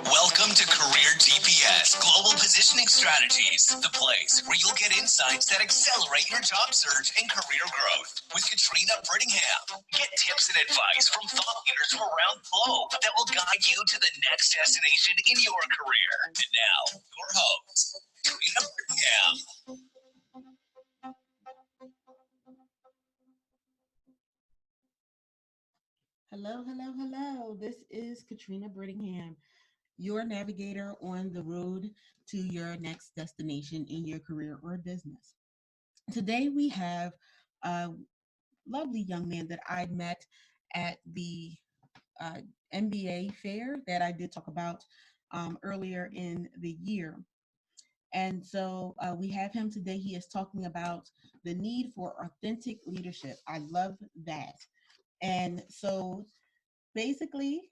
Welcome to Career GPS Global Positioning Strategies, the place where you'll get insights that accelerate your job search and career growth. With Katrina Brittingham, get tips and advice from thought leaders from around the globe that will guide you to the next destination in your career. And now, your host, Katrina Brittingham. Hello. This is Katrina Brittingham, your navigator on the road to your next destination in your career or business. Today we have a lovely young man that I met at the uh, MBA fair that I did talk about earlier in the year. And so we have him today. He is talking about the need for authentic leadership. I love that. And so basically,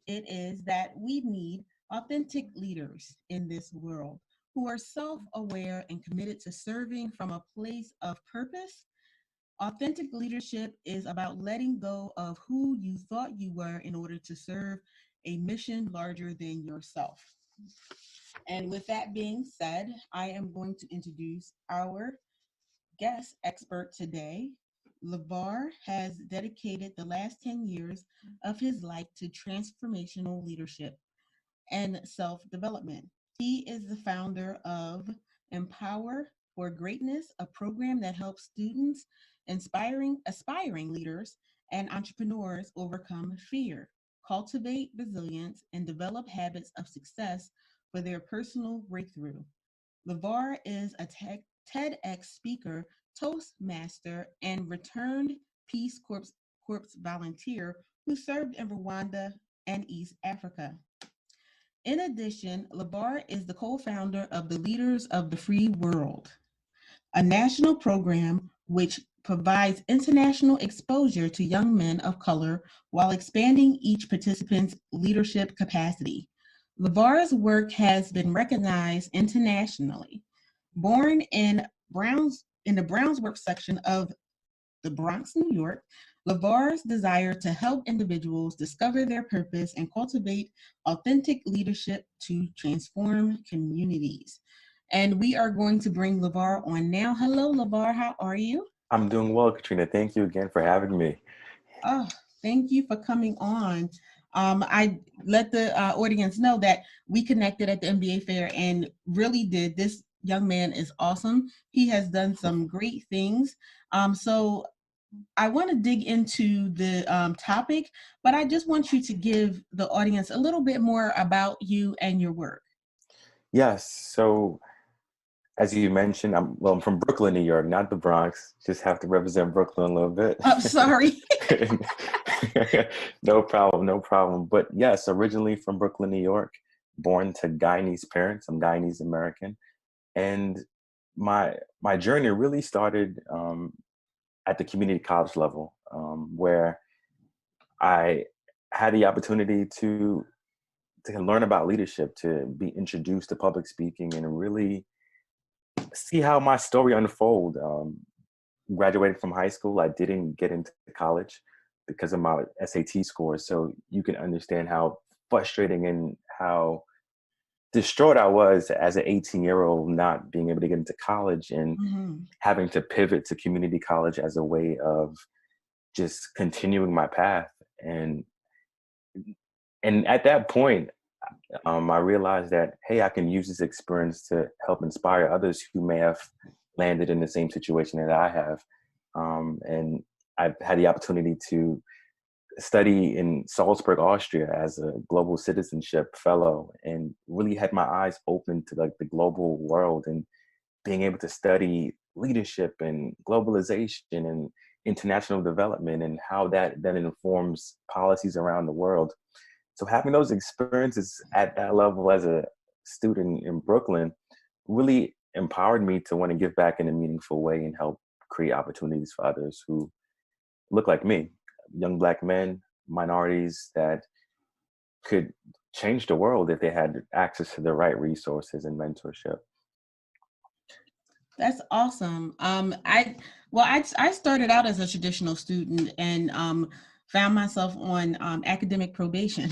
it is that we need authentic leaders in this world who are self aware and committed to serving from a place of purpose. Authentic leadership is about letting go of who you thought you were in order to serve a mission larger than yourself. And with that being said, I am going to introduce our guest expert today. LeVar has dedicated the last 10 years of his life to transformational leadership and self development. He is the founder of Empower for Greatness, a program that helps students, aspiring leaders, and entrepreneurs overcome fear, cultivate resilience, and develop habits of success for their personal breakthrough. LeVar is a TEDx speaker, Toastmaster, and returned Peace Corps volunteer who served in Rwanda and East Africa. In addition, LeVar is the co-founder of the Leaders of the Free World, a national program which provides international exposure to young men of color while expanding each participant's leadership capacity. LeVar's work has been recognized internationally. Born in the Brownsburg section of the Bronx, New York, LeVar's desire to help individuals discover their purpose and cultivate authentic leadership to transform communities. And we are going to bring LeVar on now. Hello, LeVar. How are you? I'm doing well, Katrina. Thank you again for having me. Oh, thank you for coming on. I let the audience know that we connected at the MBA fair and really did. This young man is awesome. He has done some great things. So I want to dig into the topic, but I just want you to give the audience a little bit more about you and your work. Yes, so as you mentioned, I'm from Brooklyn, New York, not the Bronx. Just have to represent Brooklyn a little bit. I'm sorry. No problem, no problem. But yes, originally from Brooklyn, New York, born to Guyanese parents. I'm Guyanese American, and my journey really started at the community college level, where I had the opportunity to learn about leadership, to be introduced to public speaking, and really see how my story unfold. Graduated from high school, I didn't get into college because of my SAT scores. So you can understand how frustrating and how distraught I was as an 18-year-old not being able to get into college and Mm-hmm. having to pivot to community college as a way of just continuing my path. And at that point, I realized that, hey, I can use this experience to help inspire others who may have landed in the same situation that I have. And I've had the opportunity to study in Salzburg, Austria as a global citizenship fellow, and really had my eyes open to like the global world and being able to study leadership and globalization and international development and how that then informs policies around the world. So having those experiences at that level as a student in Brooklyn really empowered me to want to give back in a meaningful way and help create opportunities for others who look like me, young Black men, minorities that could change the world if they had access to the right resources and mentorship. That's awesome. I started out as a traditional student, and found myself on academic probation.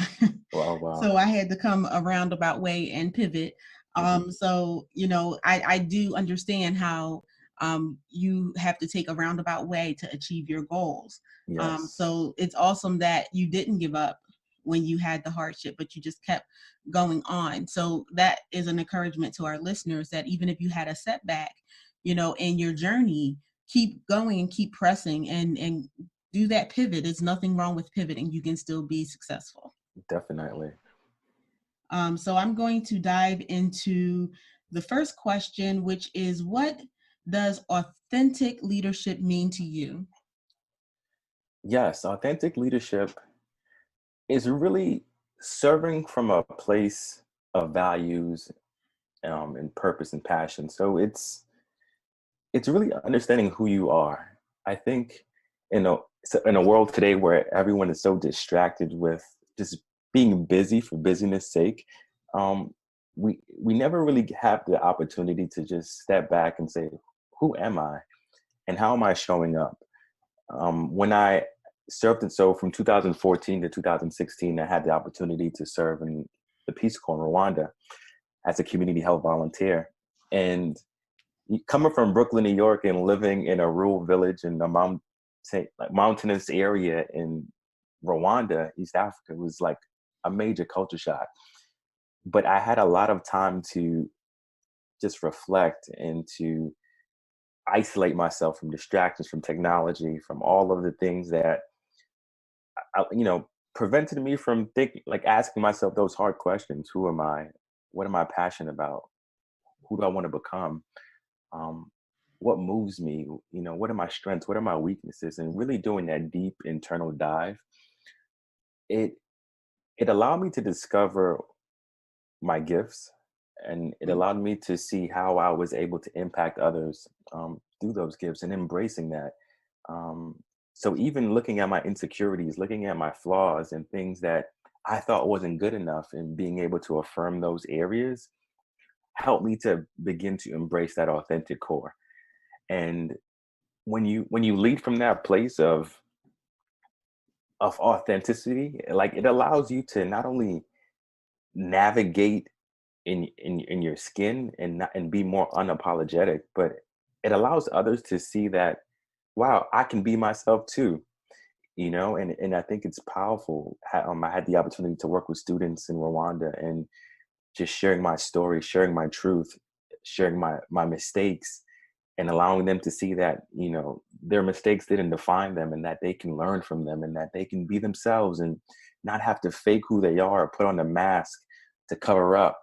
Oh, wow. So I had to come a roundabout way and pivot. So, I do understand how you have to take a roundabout way to achieve your goals. Yes, So it's awesome that you didn't give up when you had the hardship, but you just kept going on. So that is an encouragement to our listeners that even if you had a setback, in your journey, keep going and keep pressing and do that pivot. There's nothing wrong with pivoting. You can still be successful. definitely. So I'm going to dive into the first question, which is, what does authentic leadership mean to you? Yes, authentic leadership is really serving from a place of values, and purpose and passion. So it's really understanding who you are. I think in a world today where everyone is so distracted with just being busy for busyness sake, um, we never really have the opportunity to just step back and say, who am I and how am I showing up? When I served, and so from 2014 to 2016, I had the opportunity to serve in the Peace Corps in Rwanda as a community health volunteer. And coming from Brooklyn, New York, and living in a rural village in a mountainous area in Rwanda, East Africa, was like a major culture shock. But I had a lot of time to just reflect and to isolate myself from distractions, from technology, from all of the things that prevented me from thinking, like asking myself those hard questions. Who am I? What am I passionate about? Who do I want to become? um, what moves me, what are my strengths, what are my weaknesses, and really doing that deep internal dive. It it allowed me to discover my gifts, and it allowed me to see how I was able to impact others through those gifts and embracing that. um, so even looking at my insecurities, looking at my flaws and things that I thought wasn't good enough, and being able to affirm those areas helped me to begin to embrace that authentic core. And when you lead from that place of authenticity, like, it allows you to not only navigate in your skin and and be more unapologetic, but it allows others to see that, wow, I can be myself too. And I think it's powerful. I had the opportunity to work with students in Rwanda and just sharing my story, sharing my truth, sharing my mistakes, and allowing them to see that their mistakes didn't define them, and that they can learn from them, and that they can be themselves and not have to fake who they are or put on a mask to cover up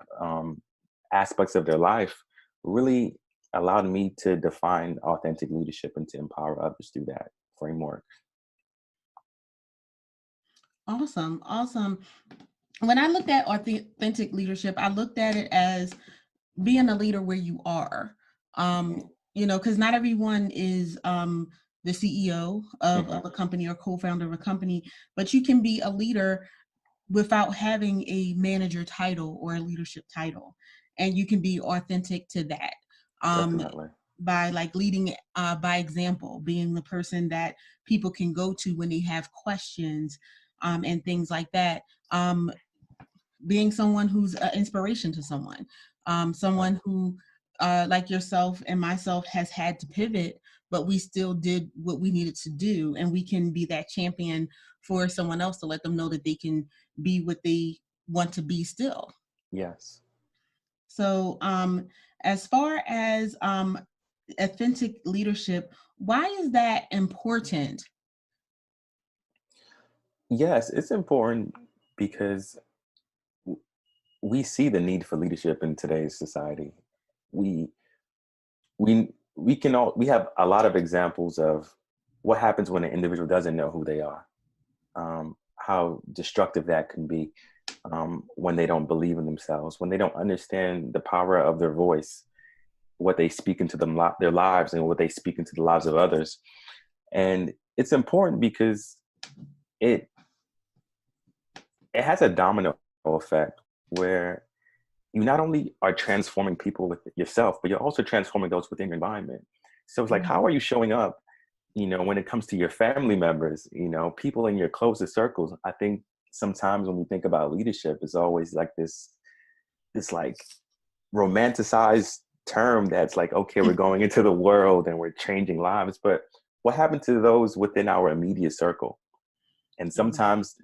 aspects of their life, really allowed me to define authentic leadership and to empower others through that framework. Awesome. Awesome. When I looked at authentic leadership, I looked at it as being a leader where you are. Because not everyone is the CEO of a company or co-founder of a company, but you can be a leader without having a manager title or a leadership title, and you can be authentic to that. Definitely. By like leading by example, being the person that people can go to when they have questions, and things like that. Being someone who's an inspiration to someone, someone who, like yourself and myself, has had to pivot, but we still did what we needed to do, and we can be that champion for someone else to let them know that they can be what they want to be still. Yes. So, as far as authentic leadership, why is that important? Yes, it's important because we see the need for leadership in today's society. We we have a lot of examples of what happens when an individual doesn't know who they are, how destructive that can be, when they don't believe in themselves, when they don't understand the power of their voice, what they speak into their lives, and what they speak into the lives of others. And it's important because it it has a domino effect where you not only are transforming people with yourself, but you're also transforming those within your environment. So it's like, how are you showing up, when it comes to your family members, people in your closest circles, I think sometimes when we think about leadership, it's always like this like romanticized term that's like, okay, we're going into the world and we're changing lives. But what happened to those within our immediate circle? And sometimes,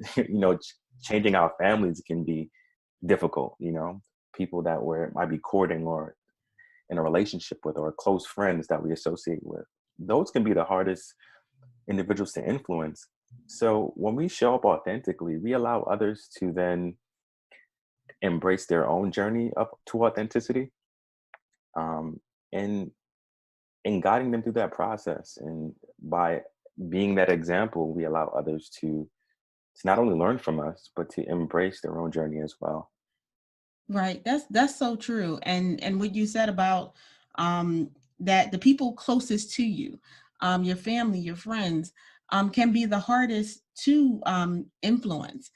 changing our families can be difficult, people that might be courting or in a relationship with, or close friends that we associate with. Those can be the hardest individuals to influence. So when we show up authentically, we allow others to then embrace their own journey up to authenticity, um, and guiding them through that process. And by being that example, we allow others to not only learn from us, but to embrace their own journey as well. Right. That's so true. And what you said about that the people closest to you, your family, your friends, can be the hardest to influence.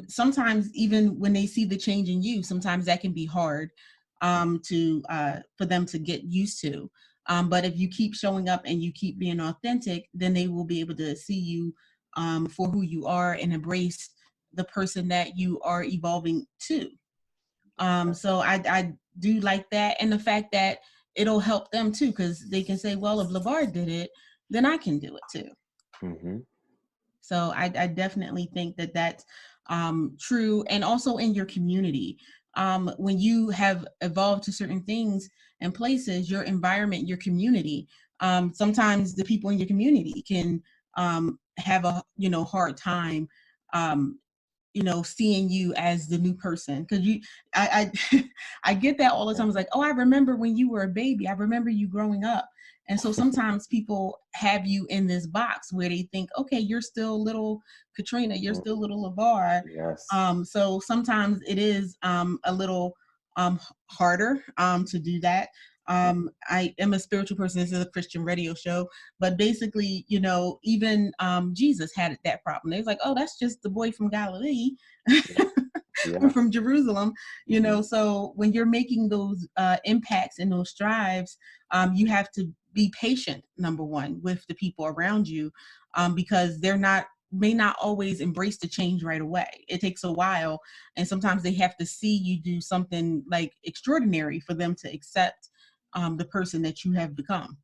Sometimes even when they see the change in you, sometimes that can be hard to for them to get used to. But if you keep showing up and you keep being authentic, then they will be able to see you for who you are and embrace the person that you are evolving to. So I do like that, and the fact that it'll help them too, because they can say, well, if LeVar did it, then I can do it too. Mm-hmm. So I definitely think that that's true, and also in your community. When you have evolved to certain things and places, your environment, your community, sometimes the people in your community can have a hard time um, seeing you as the new person. Because I I get that all the time. It's like, oh, I remember when you were a baby. I remember you growing up. And so sometimes people have you in this box where they think, okay, you're still little Katrina, you're still little LeVar. Yes. So sometimes it is a little harder to do that. I am a spiritual person. This is a Christian radio show, but basically, even Jesus had that problem. They was like, oh, that's just the boy from Galilee. Yeah. From Jerusalem, Mm-hmm. so when you're making those impacts and those strives, you have to be patient, number one, with the people around you, because they're not may not always embrace the change right away. It takes a while, and sometimes they have to see you do something like extraordinary for them to accept the person that you have become.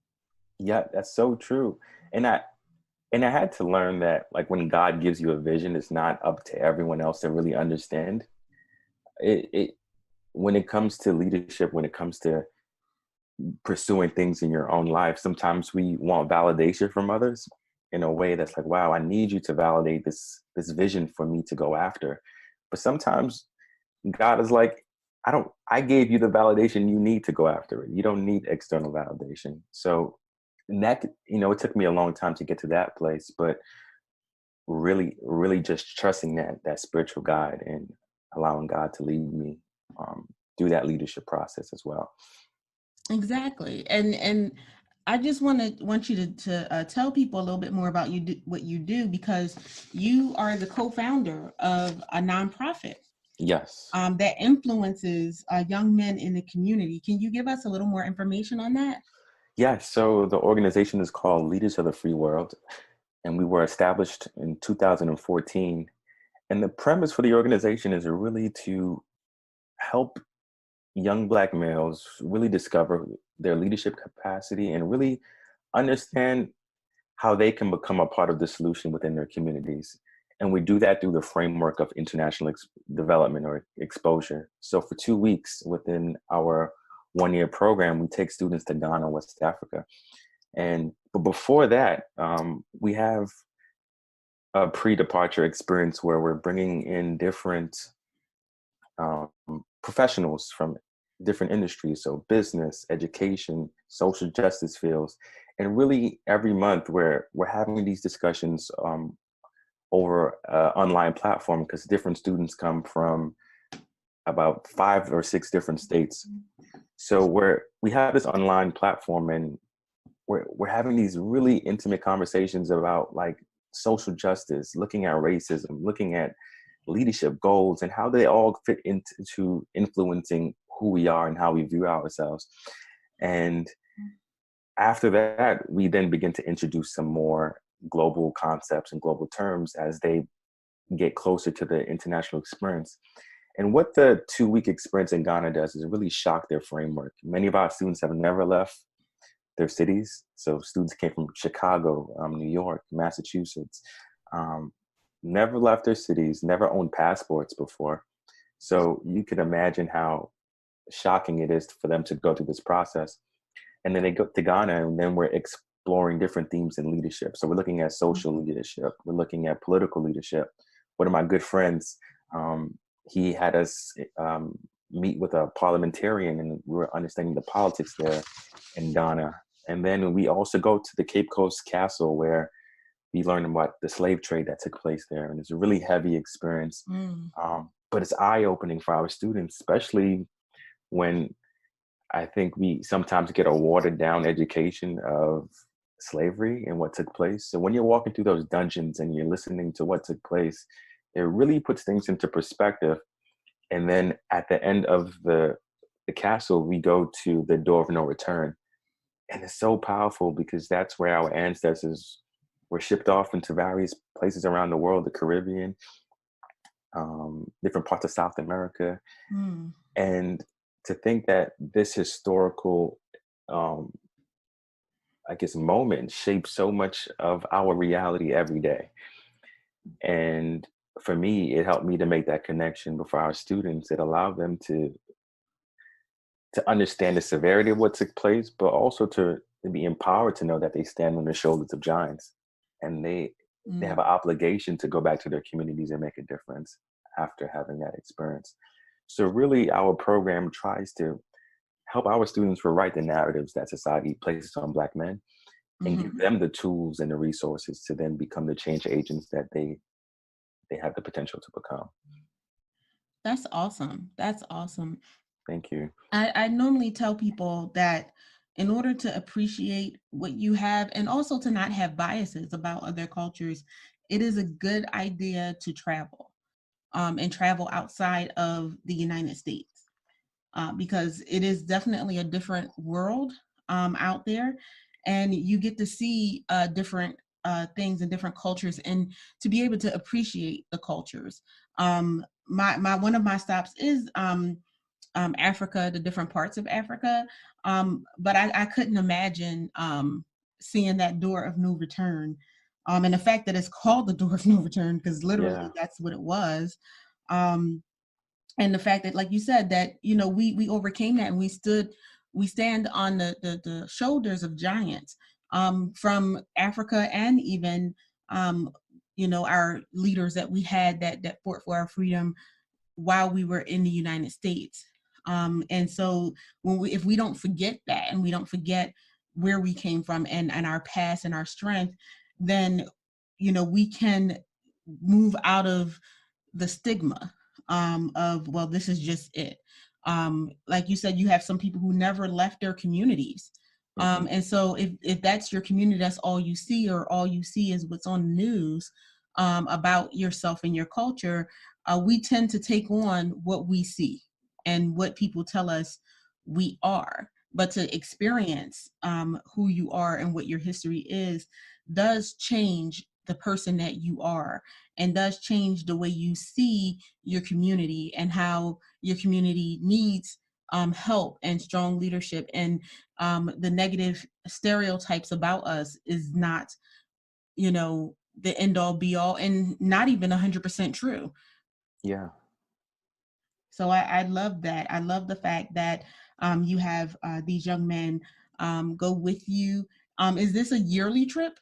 Yeah, that's so true. And I had to learn that, like, when God gives you a vision, it's not up to everyone else to really understand it. When it comes to leadership, when it comes to pursuing things in your own life, sometimes we want validation from others in a way that's like, wow, I need you to validate this vision for me to go after. But sometimes God is like, I gave you the validation you need to go after it. You don't need external validation. So, and that, it took me a long time to get to that place, but really, really just trusting that spiritual guide and allowing God to lead me through that leadership process as well. Exactly. And I just want you to tell people a little bit more about what you do, because you are the co-founder of a nonprofit Yes. that influences young men in the community. Can you give us a little more information on that? Yeah, so the organization is called Leaders of the Free World, and we were established in 2014. And the premise for the organization is really to help young Black males really discover their leadership capacity and really understand how they can become a part of the solution within their communities. And we do that through the framework of international development or exposure. So for 2 weeks within our 1 year program, we take students to Ghana, West Africa. But before that, we have a pre-departure experience where we're bringing in different um, professionals from different industries, so business, education, social justice fields, and really every month we're having these discussions over an online platform, because different students come from about 5 or 6 different states. So we have this online platform, and we're having these really intimate conversations about, like, social justice, looking at racism, looking at leadership goals, and how they all fit into influencing who we are and how we view ourselves. And after that, we then begin to introduce some more global concepts and global terms as they get closer to the international experience. And what the 2-week experience in Ghana does is really shock their framework. Many of our students have never left their cities. So students came from Chicago, New York, Massachusetts, never left their cities, never owned passports before. So you can imagine how shocking it is for them to go through this process. And then they go to Ghana, and then we're exploring different themes in leadership. So we're looking at social leadership. We're looking at political leadership. One of my good friends, he had us meet with a parliamentarian, and we were understanding the politics there in Ghana. And then we also go to the Cape Coast Castle, where we learn about the slave trade that took place there. And it's a really heavy experience. But it's eye-opening for our students, especially when I think we sometimes get a watered down education of slavery and what took place. So when you're walking through those dungeons and you're listening to what took place, it really puts things into perspective. And then at the end of the castle, we go to the door of no return. And it's so powerful because that's where our ancestors were shipped off into various places around the world, the Caribbean, different parts of South America. And to think that this historical, I guess, moment shapes so much of our reality every day. And for me, it helped me to make that connection before our students. It allowed them to understand the severity of what took place, but also to be empowered to know that they stand on the shoulders of giants, and they have an obligation to go back to their communities and make a difference after having that experience. So really, our program tries to help our students rewrite the narratives that society places on Black men, and give them the tools and the resources to then become the change agents that they have the potential to become. That's awesome. That's awesome. Thank you. I normally tell people that in order to appreciate what you have and also to not have biases about other cultures, it is a good idea to travel and travel outside of the United States because it is definitely a different world out there, and you get to see different things and different cultures, and to be able to appreciate the cultures. My one of my stops is Africa, the different parts of Africa. But I couldn't imagine seeing that door of no return. And the fact that it's called the door of no return, because literally that's what it was. And the fact that, like you said, that, we overcame that, and we stand on the shoulders of giants from Africa, and even, our leaders that we had that fought for our freedom while we were in the United States. And so if we don't forget that, and we don't forget where we came from, and our past and our strength, then, we can move out of the stigma of, well, this is just it. Like you said, you have some people who never left their communities. And so if that's your community, that's all you see, or all you see is what's on the news about yourself and your culture, we tend to take on what we see and what people tell us we are. But to experience who you are and what your history is does change the person that you are, and does change the way you see your community, and how your community needs help and strong leadership. And the negative stereotypes about us is not, the end all be all, and not even 100% true. Yeah. So I love that. I love the fact that you have these young men go with you. Is this a yearly trip?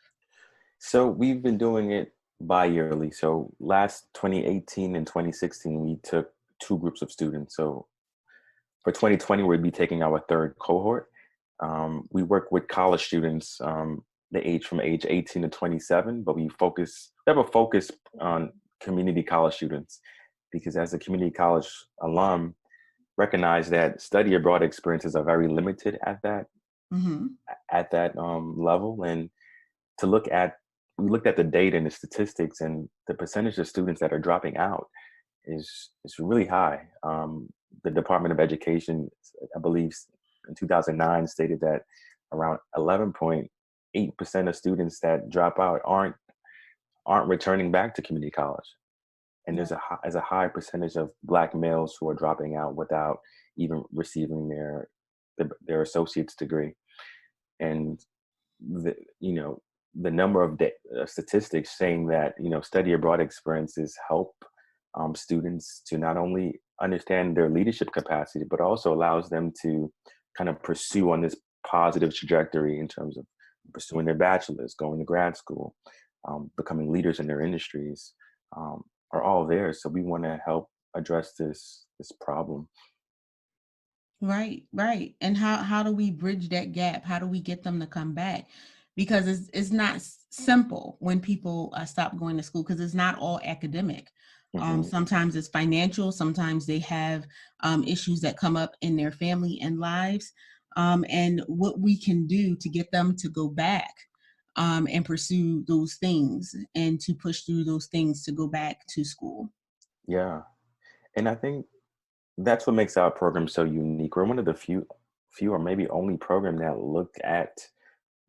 So we've been doing it bi-yearly. So last 2018 and 2016, we took 2 groups of students. So for 2020, we'll be taking our 3rd cohort. We work with college students, from age 18 to 27, but we have a focus on community college students, because as a community college alum, recognize that study abroad experiences are very limited at that level. And we looked at the data and the statistics, and the percentage of students that are dropping out is really high. The Department of Education, I believe in 2009, stated that around 11.8% of students that drop out aren't returning back to community college. And there's a high percentage of Black males who are dropping out without even receiving their associate's degree. And the number of statistics saying that study abroad experiences help students to not only understand their leadership capacity, but also allows them to kind of pursue on this positive trajectory in terms of pursuing their bachelor's, going to grad school, becoming leaders in their industries, are all there. So we want to help address this problem. Right, right. And how do we bridge that gap? How do we get them to come back? Because it's not simple when people stop going to school, because it's not all academic. Sometimes it's financial. Sometimes they have issues that come up in their family and lives. And what we can do to get them to go back and pursue those things and to push through those things to go back to school. Yeah. And I think that's what makes our program so unique. We're one of the few or maybe only program that look at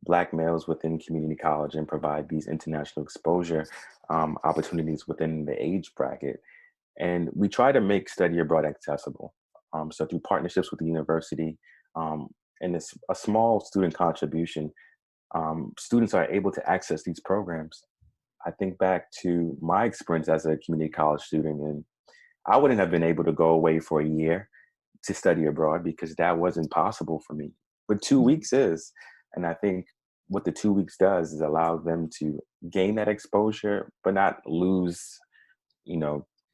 Black males within community college and provide these international exposure opportunities within the age bracket. And we try to make study abroad accessible. So through partnerships with the university and a small student contribution, students are able to access these programs. I think back to my experience as a community college student, and I wouldn't have been able to go away for a year to study abroad because that wasn't possible for me. But 2 weeks is. And I think what the 2 weeks does is allow them to gain that exposure, but not lose,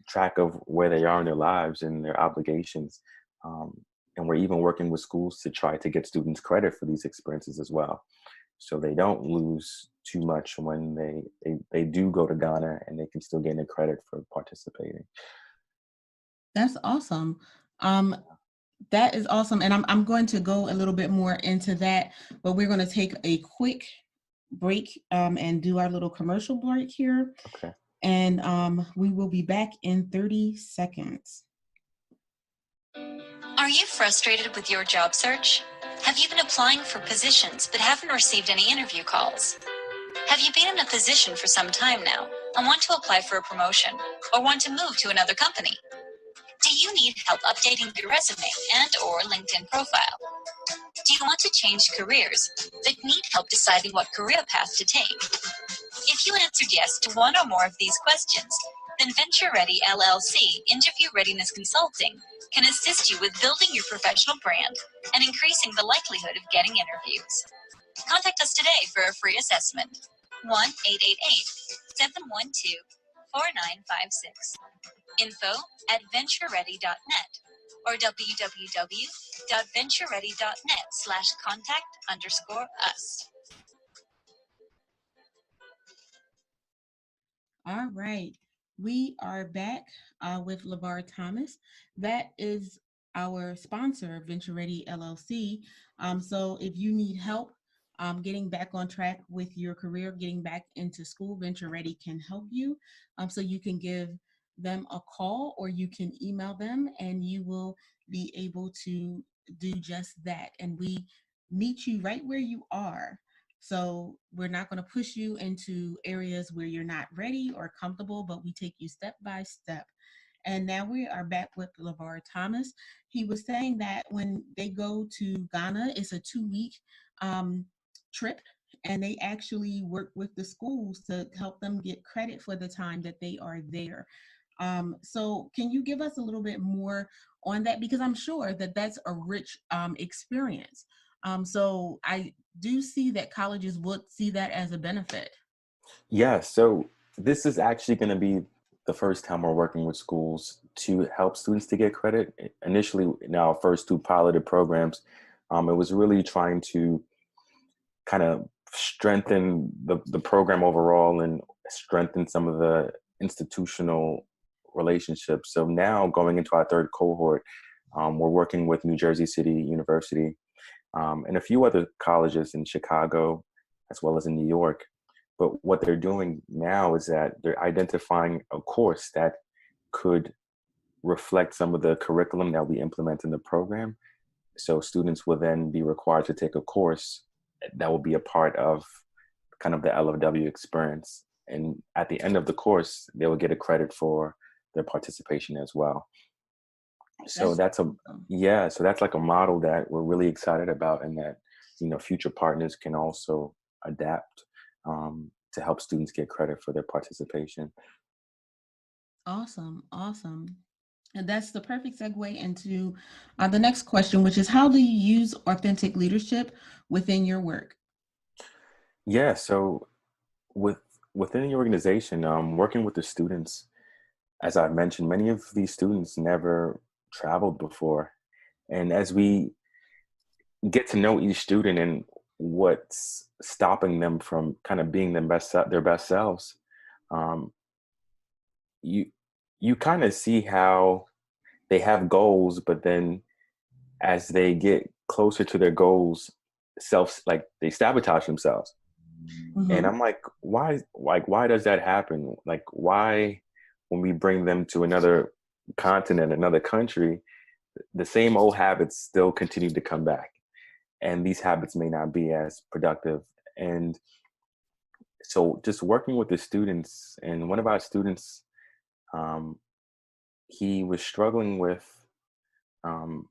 track of where they are in their lives and their obligations. And we're even working with schools to try to get students credit for these experiences as well. So they don't lose too much when they do go to Ghana, and they can still gain the credit for participating. That's awesome. That is awesome. And I'm going to go a little bit more into that, but we're going to take a quick break and do our little commercial break here. Okay. And we will be back in 30 seconds. Are you frustrated with your job search? Have you been applying for positions but haven't received any interview calls? Have you been in a position for some time now and want to apply for a promotion or want to move to another company? Do you need help updating your resume and or LinkedIn profile? Do you want to change careers but need help deciding what career path to take? If you answered yes to one or more of these questions, then Venture Ready LLC Interview Readiness Consulting can assist you with building your professional brand and increasing the likelihood of getting interviews. Contact us today for a free assessment. 1-888-712-4956. info@ventureready.net or www.ventureready.net/contact_us. All right. We are back with LeVar Thomas. That is our sponsor, Venture Ready LLC. So if you need help getting back on track with your career, getting back into school, Venture Ready can help you. So you can give them a call or you can email them and you will be able to do just that. And we meet you right where you are. So we're not going to push you into areas where you're not ready or comfortable, but we take you step by step. And now we are back with LeVar Thomas. He was saying that when they go to Ghana, it's a 2-week trip, and they actually work with the schools to help them get credit for the time that they are there. So can you give us a little bit more on that? Because I'm sure that that's a rich experience. So I do see that colleges would see that as a benefit. Yeah, so this is actually going to be the first time we're working with schools to help students to get credit. Initially, in our first 2 piloted programs, it was really trying to kind of strengthen the program overall and strengthen some of the institutional relationships. So now going into our 3rd cohort, we're working with New Jersey City University and a few other colleges in Chicago, as well as in New York. But what they're doing now is that they're identifying a course that could reflect some of the curriculum that we implement in the program. So students will then be required to take a course that will be a part of kind of the LFW experience. And at the end of the course, they will get a credit for their participation as well. So That's that's a, awesome. yeah, so that's like a model that we're really excited about, and that, you know, future partners can also adapt to help students get credit for their participation. Awesome. Awesome. And that's the perfect segue into the next question, which is how do you use authentic leadership within your work? Yeah, so with within the organization, working with the students, as I've mentioned, many of these students never traveled before. And as we get to know each student and what's stopping them from kind of being their best selves, um, you you kind of see how they have goals, but then as they get closer to their goals, like they sabotage themselves. And Mm-hmm. I'm why does that happen? Like, why, when we bring them to another continent, another country, the same old habits still continue to come back, and these habits may not be as productive. And so just working with the students, and one of our students, um, he was struggling with um,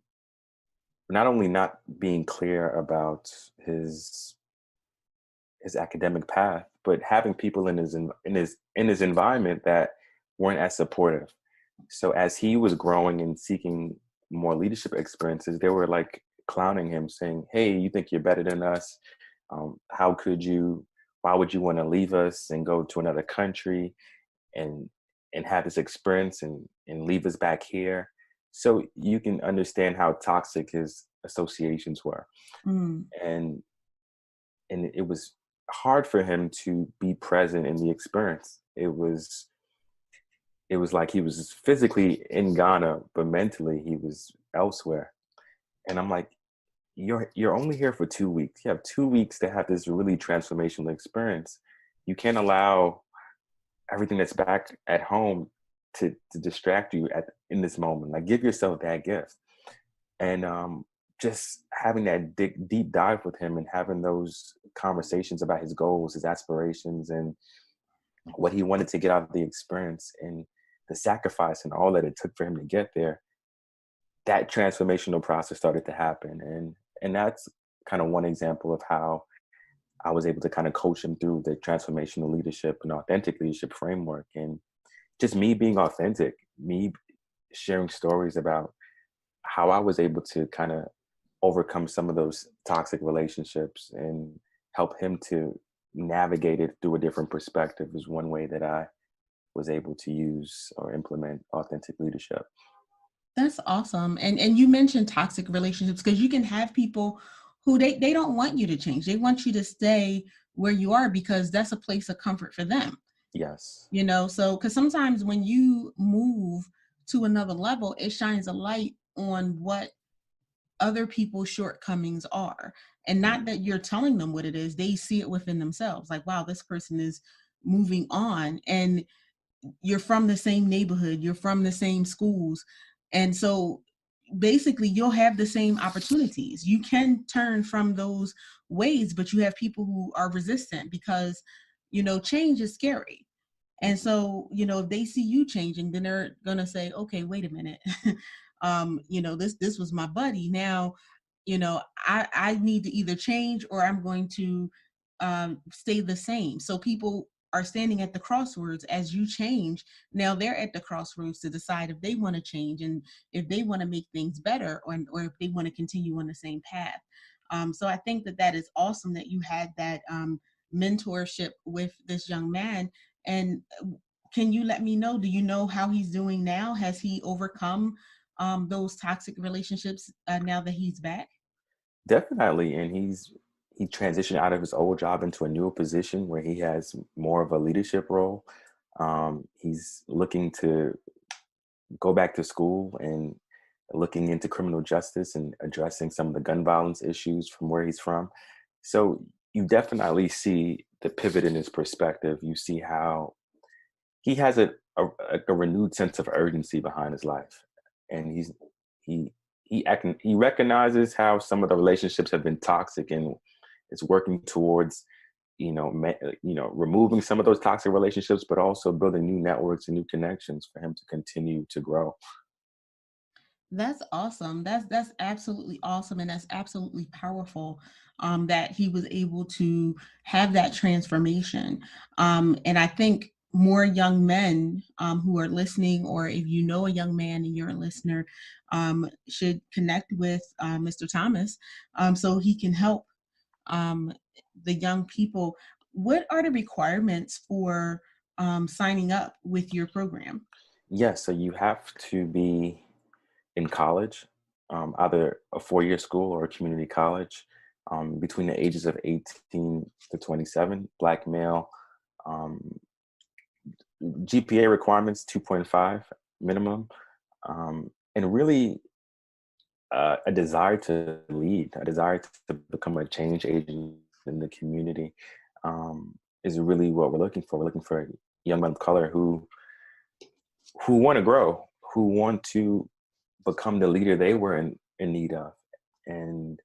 not only not being clear about his his academic path, but having people in his environment that weren't as supportive. So as he was growing and seeking more leadership experiences, they were like clowning him, saying, "Hey, you think you're better than us? How could you? Why would you want to leave us and go to another country and have this experience and leave us back here?" So you can understand how toxic his associations were, Mm. and it was hard for him to be present in the experience. It was like he was physically in Ghana, but mentally he was elsewhere. And I'm like, you're only here for 2 weeks. You have 2 weeks to have this really transformational experience. You can't allow everything that's back at home to distract you in this moment. Like, give yourself that gift. And just having that deep dive with him and having those conversations about his goals, his aspirations, and what he wanted to get out of the experience, and the sacrifice and all that it took for him to get there, that transformational process started to happen. And that's kind of one example of how I was able to kind of coach him through the transformational leadership and authentic leadership framework. And just me being authentic, me sharing stories about how I was able to kind of overcome some of those toxic relationships and help him to navigate it through a different perspective is one way that I was able to use or implement authentic leadership. That's awesome. And you mentioned toxic relationships because you can have people who they don't want you to change. They want you to stay where you are because that's a place of comfort for them. Yes. You know, so because sometimes when you move to another level, it shines a light on what other people's shortcomings are. And not that you're telling them what it is, they see it within themselves. Like, wow, this person is moving on. And you're from the same neighborhood, you're from the same schools. And so basically you'll have the same opportunities. You can turn from those ways, but you have people who are resistant because, you know, change is scary. And so, you know, if they see you changing, then they're gonna say, okay, wait a minute. You know, this was my buddy. Now, you know, I need to either change or I'm going to stay the same. So people are standing at the crossroads as you change. Now they're at the crossroads to decide if they want to change and if they want to make things better, or if they want to continue on the same path. So I think that that is awesome that you had that mentorship with this young man. And can you let me know, do you know how he's doing now? Has he overcome those toxic relationships now that he's back? Definitely. And he transitioned out of his old job into a newer position where he has more of a leadership role. He's looking to go back to school and looking into criminal justice and addressing some of the gun violence issues from where he's from. So you definitely see the pivot in his perspective. You see how he has a renewed sense of urgency behind his life, and he he recognizes how some of the relationships have been toxic, and it's working towards, removing some of those toxic relationships, but also building new networks and new connections for him to continue to grow. That's awesome. That's absolutely awesome, and that's absolutely powerful. That he was able to have that transformation. And I think more young men who are listening, or if you know a young man and you're a listener, should connect with Mr. Thomas so he can help um, the young people. What are the requirements for signing up with your program? Yes, so you have to be in college, either a four-year school or a community college, between the ages of 18 to 27, Black male. um, GPA requirements 2.5 minimum, and really a desire to lead, a desire to become a change agent in the community, is really what we're looking for. We're looking for young men of color who want to grow, who want to become the leader they were in need of. And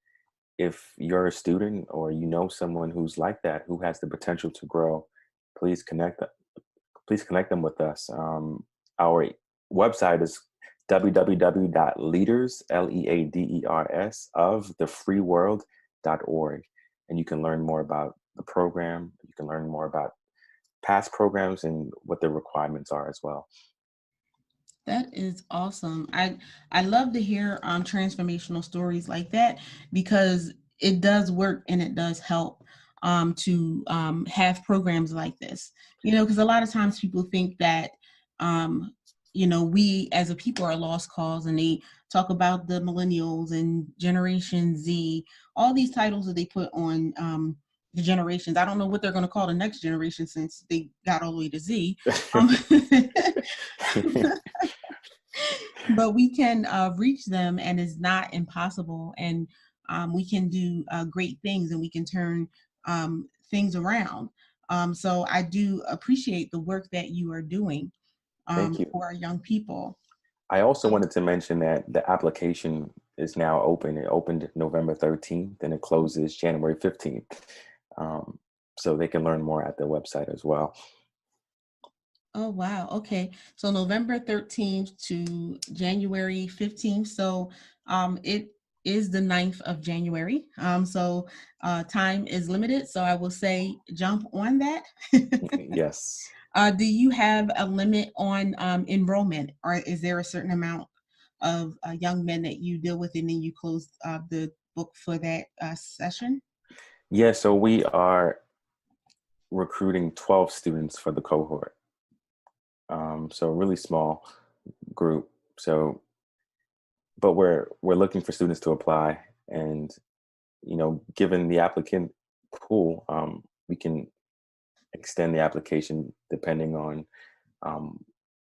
if you're a student or you know someone who's like that, who has the potential to grow, please connect them with us. Our website is www.leaders, leaders, of thefreeworld.org. And you can learn more about the program. You can learn more about past programs and what the requirements are as well. That is awesome. I love to hear transformational stories like that, because it does work and it does help to have programs like this. Because a lot of times people think that um, we as a people are lost cause, and they talk about the millennials and Generation Z, all these titles that they put on the generations. I don't know what they're going to call the next generation, since they got all the way to Z. But we can reach them, and it's not impossible, and we can do great things, and we can turn things around. So I do appreciate the work that you are doing Thank you. for our young people. I also wanted to mention that the application is now open. It opened November 13th and it closes January 15th. So they can learn more at the website as well. Oh, wow. Okay. So November 13th to January 15th. So it is the 9th of January. So time is limited. So I will say jump on that. Yes. Do you have a limit on enrollment, or is there a certain amount of young men that you deal with, and then you close the book for that session? Yeah, so we are recruiting 12 students for the cohort. So a really small group. So, but we're looking for students to apply, and given the applicant pool, we can extend the application depending on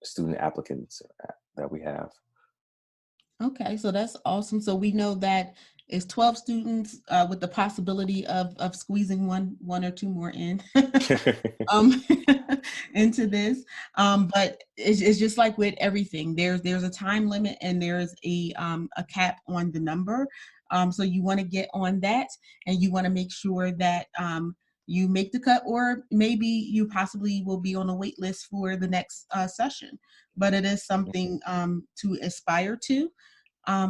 student applicants that we have. Okay, so that's awesome. So we know that it's 12 students with the possibility of squeezing one or two more in um, into this. But it's just like with everything. There's a time limit, and there's a cap on the number. So you want to get on that, and you want to make sure that you make the cut, or maybe you possibly will be on a wait list for the next session. But it is something to aspire to.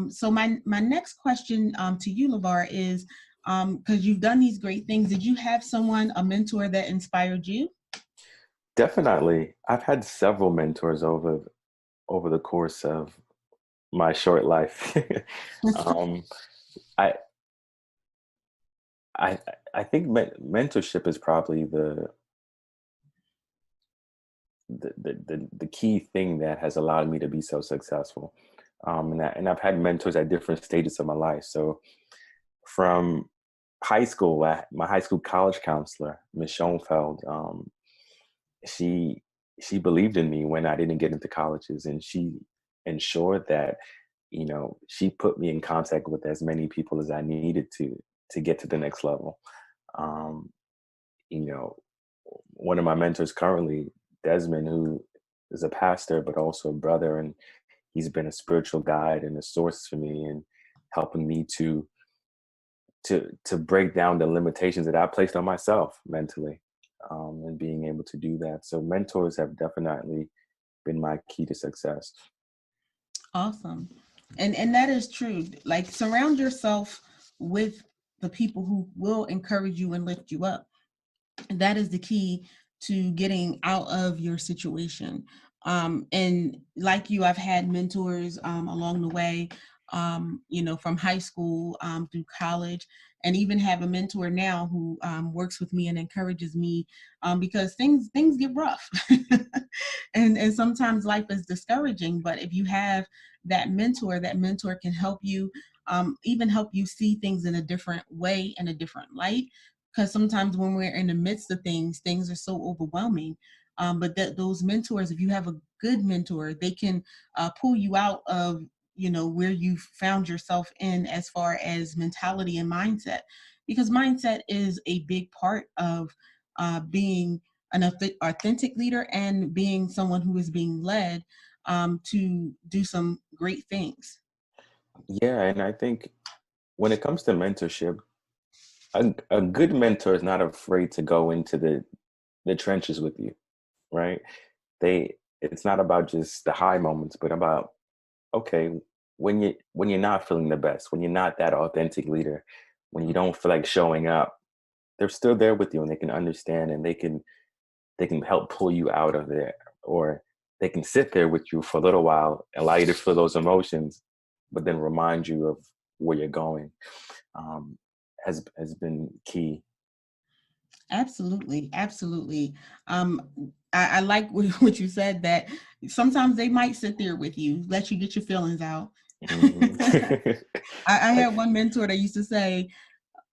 So my next question to you, LeVar, is because you've done these great things. Did you have someone, a mentor that inspired you? Definitely. I've had several mentors over the course of my short life. um, I I I think mentorship is probably the key thing that has allowed me to be so successful. And I've had mentors at different stages of my life. So from high school, my high school college counselor, Ms. Schoenfeld, she believed in me when I didn't get into colleges, and she ensured that she put me in contact with as many people as I needed to get to the next level. Um, you know, One of my mentors currently, Desmond, who is a pastor but also a brother, and he's been a spiritual guide and a source for me, and helping me to to break down the limitations that I placed on myself mentally, and being able to do that. So mentors have definitely been my key to success. Awesome. And that is true. Like, surround yourself with the people who will encourage you and lift you up. That is the key to getting out of your situation. And like you, I've had mentors along the way, from high school through college, and even have a mentor now who works with me and encourages me, because things get rough, and sometimes life is discouraging. But if you have that mentor can help you, even help you see things in a different way, in a different light, because sometimes when we're in the midst of things are so overwhelming. But those mentors, if you have a good mentor, they can pull you out of where you found yourself in, as far as mentality and mindset, because mindset is a big part of being an authentic leader and being someone who is being led to do some great things. Yeah, and I think when it comes to mentorship, a good mentor is not afraid to go into the trenches with you, right? It's not about just the high moments, but about, okay, when you're not feeling the best, when you're not that authentic leader, when you don't feel like showing up, they're still there with you, and they can understand, and they can help pull you out of there, or they can sit there with you for a little while, allow you to feel those emotions, but then remind you of where you're going. um, has been key. Absolutely, absolutely. Um, I like what you said, that sometimes they might sit there with you, let you get your feelings out. Hmm. I Like, had one mentor that used to say,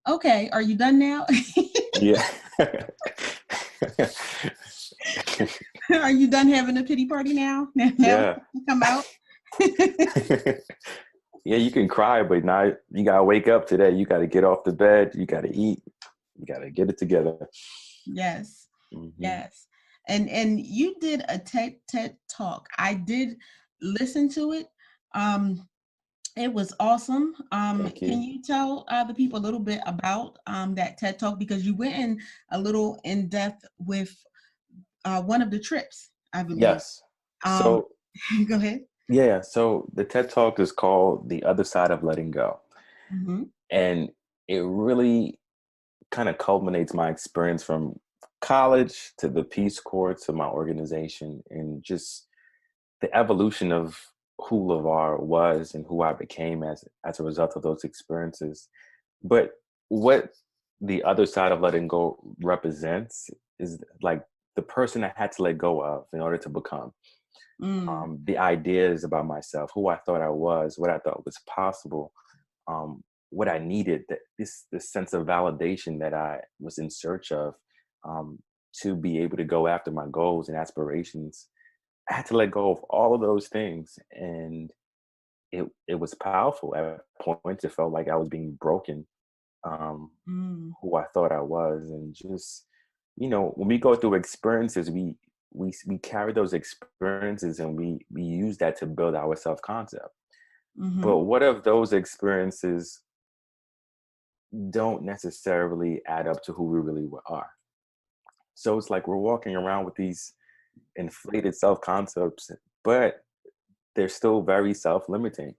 "Okay, are you done now? yeah. Are you done having a pity party now? Now Yeah. come out." Yeah, you can cry, but now you gotta wake up today. You gotta get off the bed. You gotta eat. You gotta get it together. Yes, Hmm. yes. And you did a TED talk. I did listen to it. Um, It was awesome. Thank Can you. you tell the people a little bit about that TED Talk? Because you went in a little in depth with one of the trips, I believe. Yes. Um, So Go ahead. yeah, so the TED Talk is called "The Other Side of Letting Go," Mm-hmm. and it really kind of culminates my experience from college to the Peace Corps to my organization, and just the evolution of who LeVar was and who I became as a result of those experiences. But what the other side of letting go represents is like the person I had to let go of in order to become. Mm, The ideas about myself, who I thought I was, what I thought was possible, what I needed, that this sense of validation that I was in search of, um, to be able to go after my goals and aspirations. I had to let go of all of those things, and it was powerful. At points, it felt like I was being broken, um, mm, who I thought I was, and just when we go through experiences, we carry those experiences, and we use that to build our self concept. mm-hmm, But what if those experiences don't necessarily add up to who we really are? So it's like we're walking around with these inflated self concepts, but they're still very self limiting.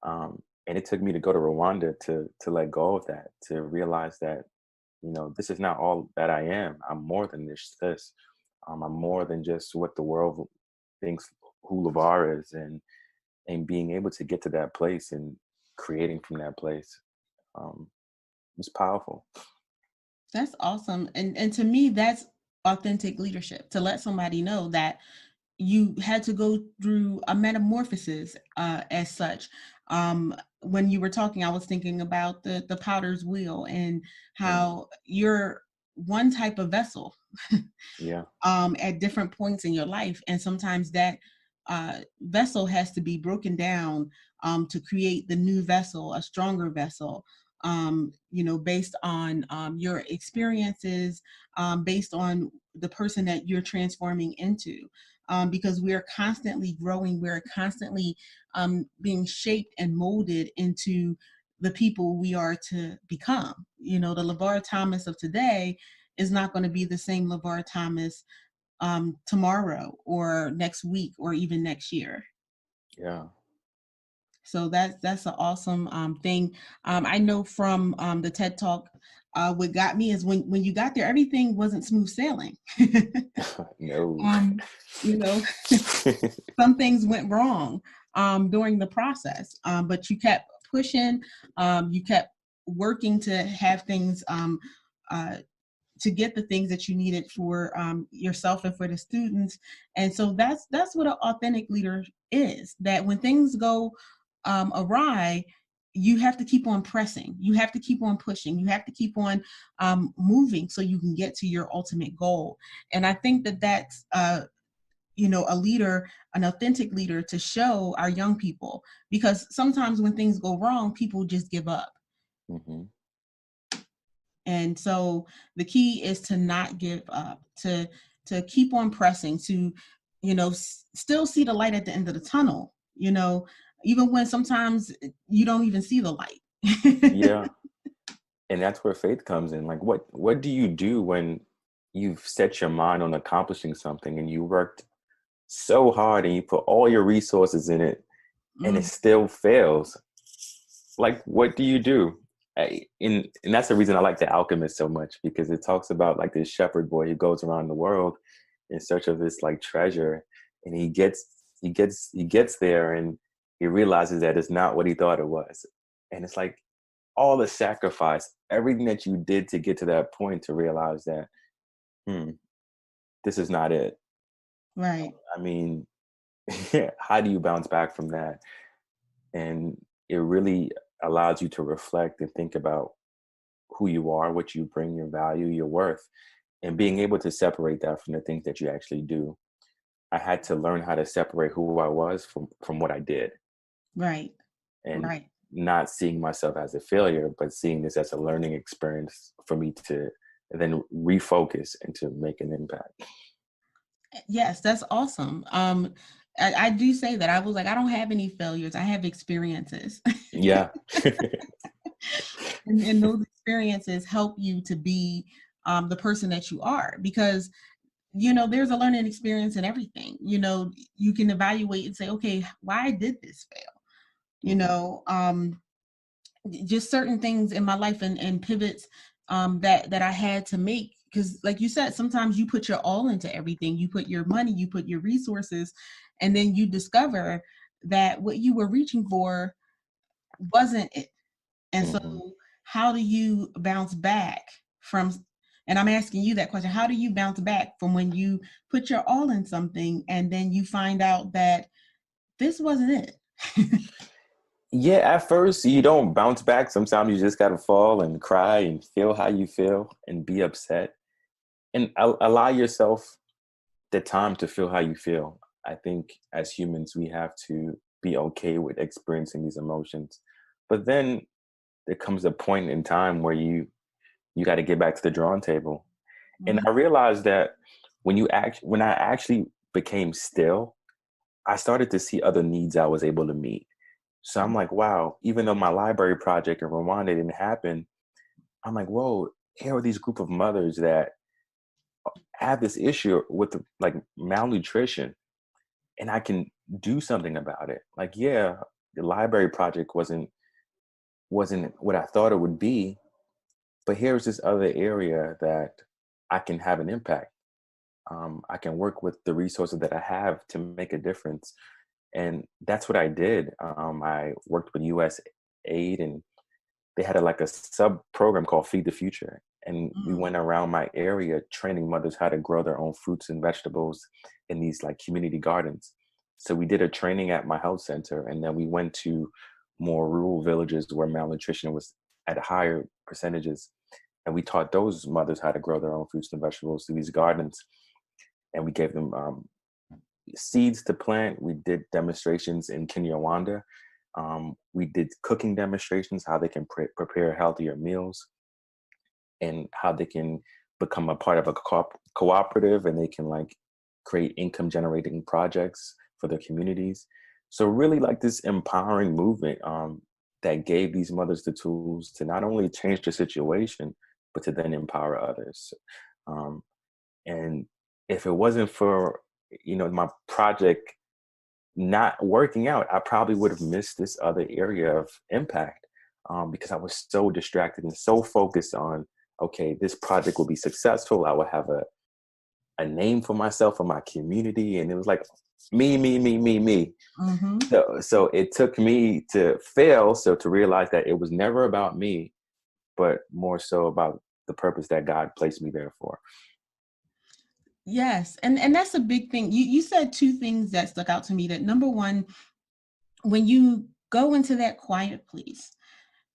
And it took me to go to Rwanda to let go of that, to realize that this is not all that I am. I'm more than this. I'm more than just what the world thinks who LeVar is, and being able to get to that place and creating from that place, um, was powerful. that's awesome. And to me, that's authentic leadership, to let somebody know that you had to go through a metamorphosis as such. When you were talking, I was thinking about the potter's wheel, and Mm, how you're one type of vessel yeah. at different points in your life. And sometimes that vessel has to be broken down to create the new vessel, a stronger vessel, based on your experiences, based on the person that you're transforming into. Because we're constantly growing, we're constantly being shaped and molded into the people we are to become. You know, the LeVar Thomas of today is not going to be the same LeVar Thomas tomorrow or next week or even next year. Yeah. So that's an awesome thing. I know from the TED Talk, what got me is when you got there, everything wasn't smooth sailing. No. You know, some things went wrong during the process, but you kept pushing. You kept working to have things to get the things that you needed for yourself and for the students. And so that's what an authentic leader is. That when things go awry, you have to keep on pressing. You have to keep on pushing. You have to keep on moving so you can get to your ultimate goal. And I think that that's a leader, an authentic leader, to show our young people, because sometimes when things go wrong, people just give up. Mm-hmm. And so the key is to not give up, to keep on pressing, to still see the light at the end of the tunnel, even when sometimes you don't even see the light. Yeah. And that's where faith comes in. Like, what do you do when you've set your mind on accomplishing something and you worked so hard and you put all your resources in it and it still fails? Like, what do you do? And that's the reason I like The Alchemist so much, because it talks about like this shepherd boy who goes around the world in search of this like treasure, and he gets there and he realizes that it's not what he thought it was. And it's like all the sacrifice, everything that you did to get to that point to realize that, this is not it. Right. I mean, how do you bounce back from that? And it really allows you to reflect and think about who you are, what you bring, your value, your worth, and being able to separate that from the things that you actually do. I had to learn how to separate who I was from what I did. Right. And right. not seeing myself as a failure, but seeing this as a learning experience for me to then refocus and to make an impact. Yes, that's awesome. I do say that. I was like, I don't have any failures. I have experiences. Yeah. and those experiences help you to be the person that you are, because there's a learning experience in everything. You can evaluate and say, okay, why did this fail? Just certain things in my life and pivots that I had to make, because like you said, sometimes you put your all into everything. You put your money, you put your resources, and then you discover that what you were reaching for wasn't it. And so how do you bounce back from, and I'm asking you that question, how do you bounce back from when you put your all in something and then you find out that this wasn't it? Yeah, at first you don't bounce back. Sometimes you just got to fall and cry and feel how you feel and be upset and allow yourself the time to feel how you feel. I think as humans, we have to be okay with experiencing these emotions. But then there comes a point in time where you got to get back to the drawing table. And I realized that when I actually became still, I started to see other needs I was able to meet. So I'm like, wow, even though my library project in Rwanda didn't happen, I'm like, whoa, here are these group of mothers that have this issue with like malnutrition, and I can do something about it. Like, yeah, the library project wasn't what I thought it would be, but here's this other area that I can have an impact. I can work with the resources that I have to make a difference. And that's what I did. I worked with US Aid, and they had like a sub program called Feed the Future. And we went around my area training mothers how to grow their own fruits and vegetables in these like community gardens. So we did a training at my health center, and then we went to more rural villages where malnutrition was at higher percentages. And we taught those mothers how to grow their own fruits and vegetables through these gardens. And we gave them seeds to plant. We did demonstrations in Kinyarwanda. We did cooking demonstrations, how they can prepare healthier meals and how they can become a part of a cooperative, and they can like create income generating projects for their communities. So really like this empowering movement that gave these mothers the tools to not only change the situation, but to then empower others. Um, and if it wasn't for, my project not working out, I probably would have missed this other area of impact, because I was so distracted and so focused on, okay, this project will be successful. I will have a name for myself or my community. And it was like me, me, me, me, me. Mm-hmm. So it took me to fail. So to realize that it was never about me, but more so about the purpose that God placed me there for. Yes. And that's a big thing. You said two things that stuck out to me. That number one, when you go into that quiet place,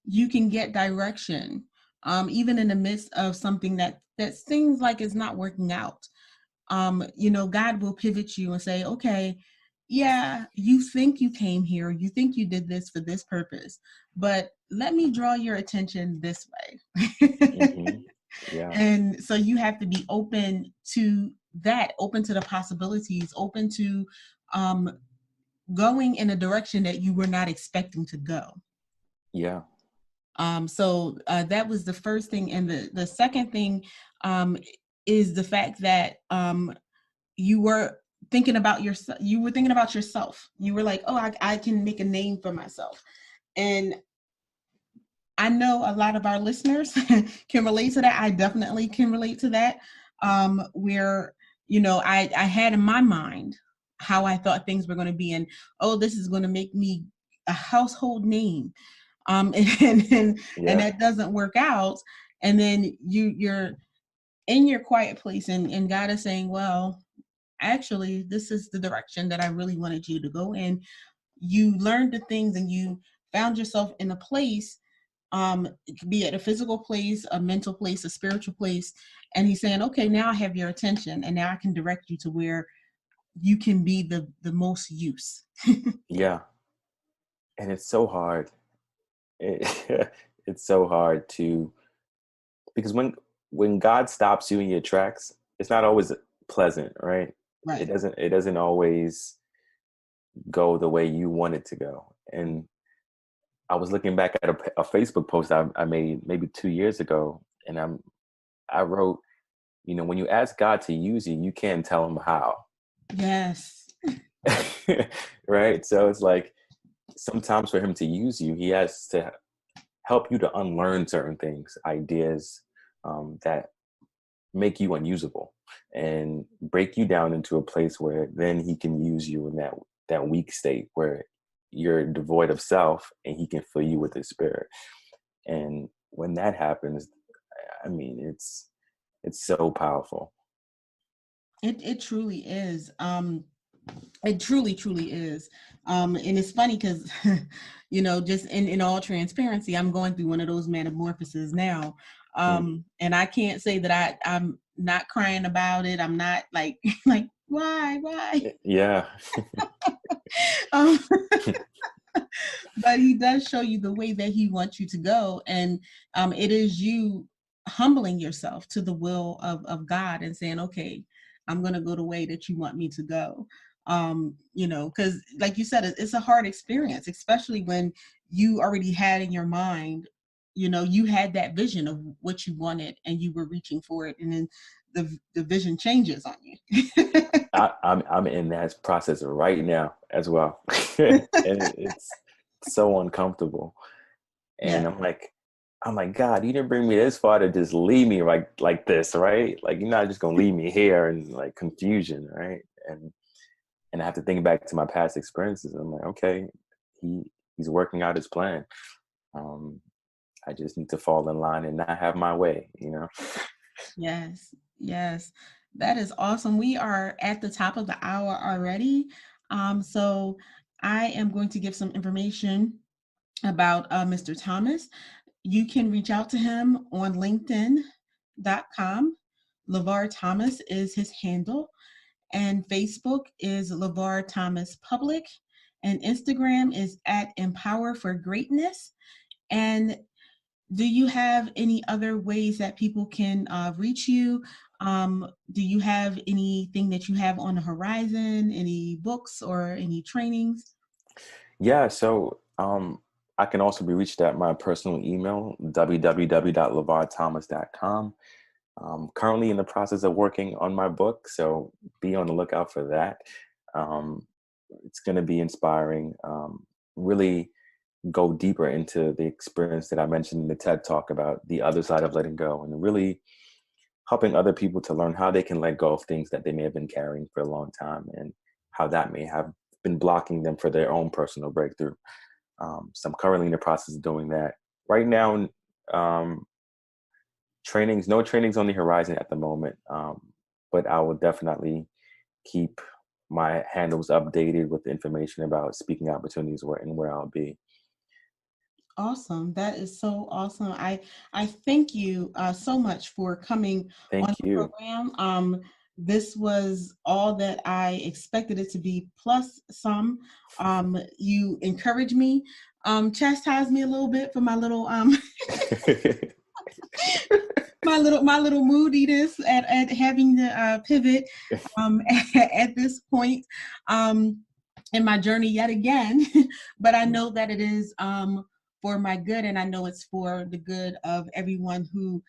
you can get direction, even in the midst of something that seems like it's not working out. God will pivot you and say, okay, yeah, you think you came here, you think you did this for this purpose, but let me draw your attention this way. Mm-hmm. Yeah. And so you have to be open to that, open to the possibilities, open to going in a direction that you were not expecting to go. Yeah. So that was the first thing. And the second thing is the fact that you were thinking about yourself. You were thinking about yourself. You were like, oh, I can make a name for myself. And I know a lot of our listeners can relate to that. I definitely can relate to that. Where, I had in my mind how I thought things were going to be. And, oh, this is going to make me a household name. And that doesn't work out. And then you're in your quiet place and God is saying, well, actually, this is the direction that I really wanted you to go in. You learned the things and you found yourself in a place, be it a physical place, a mental place, a spiritual place. And he's saying, okay, now I have your attention and now I can direct you to where you can be the most use. Yeah. And it's so hard. It's so hard because when God stops you in your tracks, it's not always pleasant, right? Right. It doesn't always go the way you want it to go. And I was looking back at a Facebook post I made maybe 2 years ago, and I wrote, when you ask God to use you, you can't tell him how. Yes. Right? So it's like sometimes for him to use you, he has to help you to unlearn certain things, ideas that make you unusable, and break you down into a place where then he can use you in that weak state where you're devoid of self, and he can fill you with his spirit. And when that happens, I mean, it's so powerful. It truly is. It truly, truly is. And it's funny because, just in all transparency, I'm going through one of those metamorphoses now. And I can't say that I'm not crying about it. I'm not like, why? Yeah. um, but he does show you the way that he wants you to go. And it is you humbling yourself to the will of God and saying, okay, I'm going to go the way that you want me to go. Because like you said, it's a hard experience, especially when you already had in your mind, you had that vision of what you wanted and you were reaching for it. And then the vision changes on you. I'm in that process right now as well. And it's so uncomfortable. And Yeah. I'm like, God, you didn't bring me this far to just leave me like this, right? Like, you're not just gonna leave me here in like confusion, right? And I have to think back to my past experiences. I'm like, okay, he's working out his plan. I just need to fall in line and not have my way, Yes. That is awesome. We are at the top of the hour already. So I am going to give some information about Mr. Thomas. You can reach out to him on LinkedIn.com. LeVar Thomas is his handle. And Facebook is LeVar Thomas Public. And Instagram is at Empower for Greatness. And do you have any other ways that people can reach you? Do you have anything that you have on the horizon, any books or any trainings? Yeah. So I can also be reached at my personal email, www.lavardthomas.com. Currently in the process of working on my book, so be on the lookout for that. It's going to be inspiring. Really go deeper into the experience that I mentioned in the TED Talk about the other side of letting go, and really helping other people to learn how they can let go of things that they may have been carrying for a long time, and how that may have been blocking them for their own personal breakthrough. So I'm currently in the process of doing that. Right now, no trainings on the horizon at the moment, but I will definitely keep my handles updated with information about speaking opportunities where I'll be. Awesome. That is so awesome. I thank you so much for coming on Thank the you. program. This was all that I expected it to be, plus some. You encourage me, chastise me a little bit for my little my little moodiness at having to pivot at this point in my journey yet again. But I know that it is for my good, and I know it's for the good of everyone who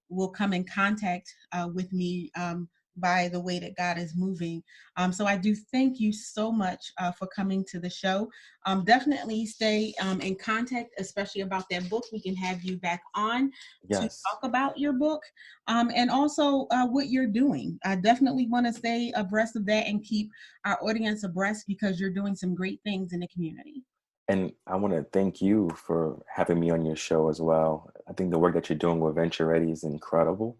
will come in contact with me by the way that God is moving. So I do thank you so much for coming to the show. Definitely stay in contact, especially about that book. We can have you back on to Yes. talk about your book and also what you're doing. I definitely want to stay abreast of that and keep our audience abreast, because you're doing some great things in the community. And I want to thank you for having me on your show as well. I think the work that you're doing with Venture Ready is incredible.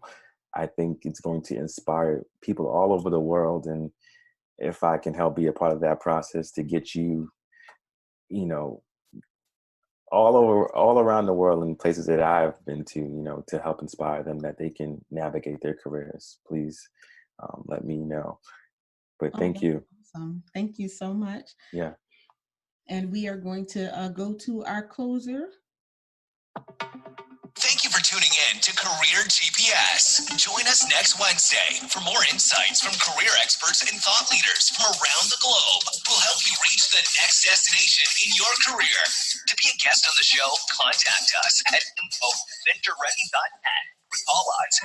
I think it's going to inspire people all over the world. And if I can help be a part of that process to get you, all around the world in places that I've been to, to help inspire them that they can navigate their careers, please let me know. But Oh, thank that's you. awesome. Thank you so much. Yeah. And we are going to go to our closer. Thank you for tuning in to Career GPS. Join us next Wednesday for more insights from career experts and thought leaders from around the globe who will help you reach the next destination in your career. To be a guest on the show, contact us at info@ventureready.net. Call us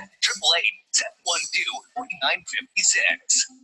888-712-4956.